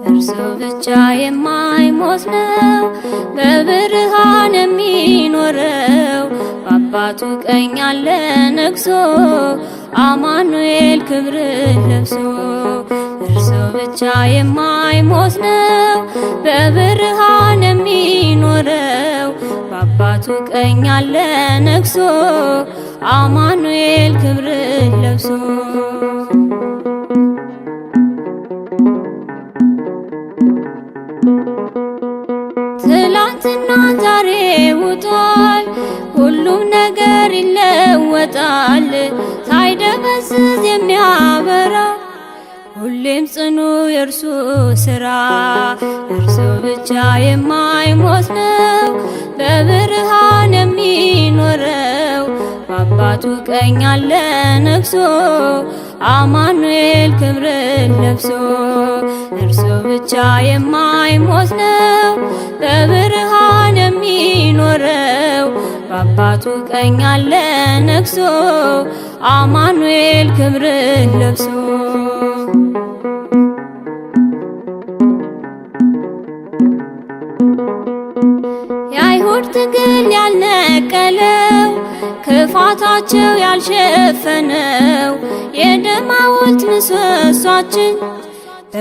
እርሱ ብቻ የማይሞት ነው በብርሃን የሚኖረው በአባቱ ቀኝ አለ ነግሶ አማኑኤል ክብርን ለብሶ። እርሱ ብቻ የማይሞት ነው በብርሃን የሚኖረው በአባቱ ቀኝ አለ ነግሶ አማኑኤል ክብርን ለብሶ። ትላንትና ዛሬ ውጧል፣ ሁሉም ነገር ይለወጣል። ሳይደበዝዝ የሚያበራ ሁሌም ጽኑ የእርሱ ሥራ። እርሱ ብቻ የማይሞት ነው በብርሃን የሚኖረው በአባቱ ቀኝ አለ ነግሶ አማኑኤል ክብርን ለብሶ። እርሱ ብቻ የማይሞት ነው በብርሃን የሚኖረው በአባቱ ቀኝ አለ ነግሶ አማኑኤል ክብርን ለብሶ። የአይሁድ ትግል ያልነቀለው ክፋታቸው ያልሸፈነው የደም ሐውልት ምሰሷችን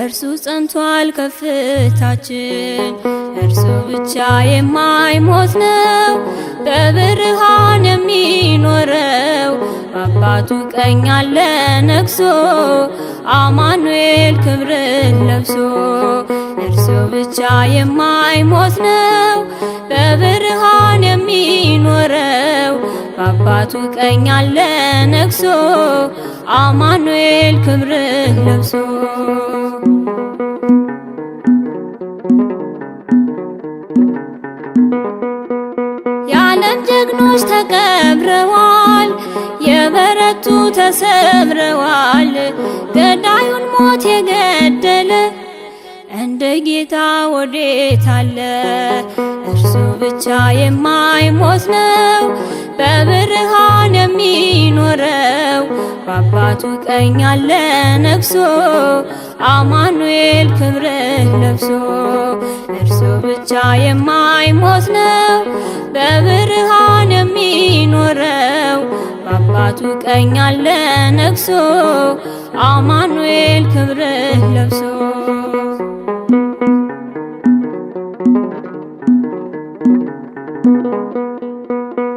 እርሱ ጸንቷል ከፍታችን። እርሱ ብቻ የማይሞት ነው በብርሃን የሚኖረው በአባቱ ቀኝ አለ ነግሶ አማኑኤል ክብርን ለብሶ። እርሱ ብቻ የማይሞት ነው በብርሃን የሚኖረው በአባቱ ቀኝ አለ ነግሶ አማኑኤል ክብርን ለብሶ። የዓለም ጀግኖች ተቀብረዋል፣ የበረቱ ተሰብረዋል። ገዳዩን ሞት የገደለ እንደ ጌታ ወዴት አለ? እርሱ ብቻ የማይሞት ነው በብርሃን የሚኖረው በአባቱ ቀኝ አለ ነግሶ አማኑኤል ክብርን ለብሶ። እርሱ ብቻ የማይሞት ነው በብርሃን የሚኖረው በአባቱ ቀኝ አለ ነግሶ አማኑኤል ክብርን ለብሶ።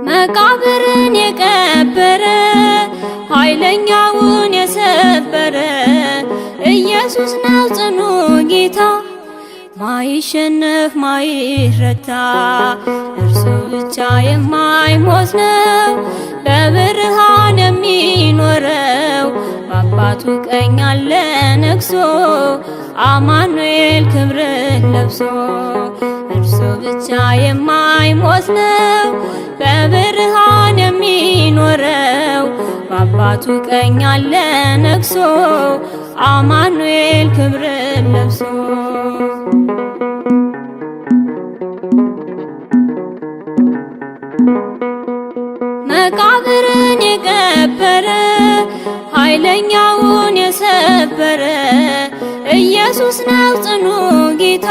መቃብርን የቀበረ ኃይለኛውን የሰበረ ኢየሱስ ነው ጽኑ ጌታ ማይሸነፍ ማይረታ። እርሱ ብቻ የማይሞት ነው በብርሃን የሚኖረው በአባቱ ቀኝ አለ ነግሶ አማኑኤል ክብርን ለብሶ። እርሱ ብቻ የማይሞት ነው በብርሃን የሚኖረው በአባቱ ቀኝ አለ ነግሶ አማኑኤል ክብርን ለብሶ። መቃብርን የቀበረ ኃይለኛውን የሰበረ ኢየሱስ ነው ጽኑ ጌታ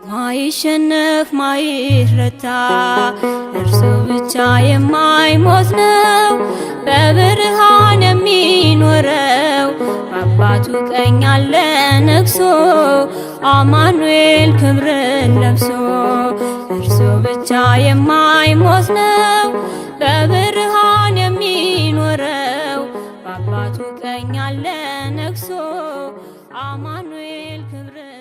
ማይሸነፍ ማይረታ። እርሱ ብቻ የማይሞት ነው በብርሃን የሚኖረው በአባቱ ቀኝ አለ ነግሶ አማኑኤል ክብርን ለብሶ። እርሱ ብቻ የማይሞት ነው በብርሃን የሚኖረው በአባቱ ቀኝ አለ ነግሶ አማኑኤል ክብርን